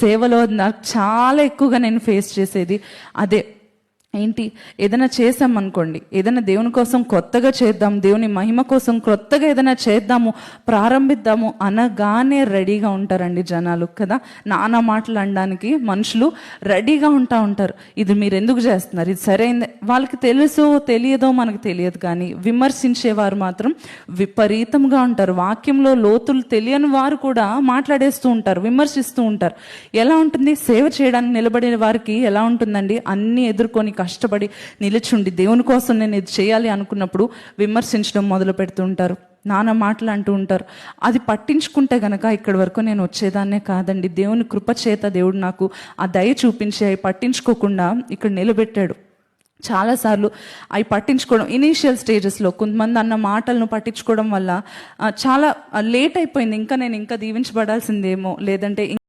సేవలో నాకు చాలా ఎక్కువగా నేను ఫేస్ చేసేది అదే. ఏంటి, ఏదైనా చేసామనుకోండి, ఏదైనా దేవుని కోసం కొత్తగా చేద్దాం, దేవుని మహిమ కోసం కొత్తగా ఏదైనా చేద్దాము, ప్రారంభిద్దాము అనగానే రెడీగా ఉంటారండి జనాలు కదా. నానా మాటలు అనడానికి మనుషులు రెడీగా ఉంటారు. ఇది మీరు ఎందుకు చేస్తున్నారు, ఇది సరైంది. వాళ్ళకి తెలుసో తెలియదో మనకు తెలియదు, కానీ విమర్శించేవారు మాత్రం విపరీతంగా ఉంటారు. వాక్యంలో లోతులు తెలియని వారు కూడా మాట్లాడేస్తూ ఉంటారు, విమర్శిస్తూ ఉంటారు. ఎలా ఉంటుంది సేవ చేయడానికి నిలబడిన వారికి? ఎలా ఉంటుందండి, అన్నీ ఎదుర్కొని కష్టపడి నిలిచుండి దేవుని కోసం నేను ఇది చేయాలి అనుకున్నప్పుడు విమర్శించడం మొదలు పెడుతూ ఉంటారు, నానా మాటలు అంటూ ఉంటారు. అది పట్టించుకుంటే గనక ఇక్కడి వరకు నేను వచ్చేదాన్నే కాదండి. దేవుని కృప చేత దేవుడు నాకు ఆ దయ చూపించి అవి పట్టించుకోకుండా ఇక్కడ నిలబెట్టాడు. చాలాసార్లు అవి పట్టించుకోవడం, ఇనీషియల్ స్టేజెస్లో కొంతమంది అన్న మాటలను పట్టించుకోవడం వల్ల చాలా లేట్ అయిపోయింది. ఇంకా నేను దీవించబడాల్సిందేమో, లేదంటే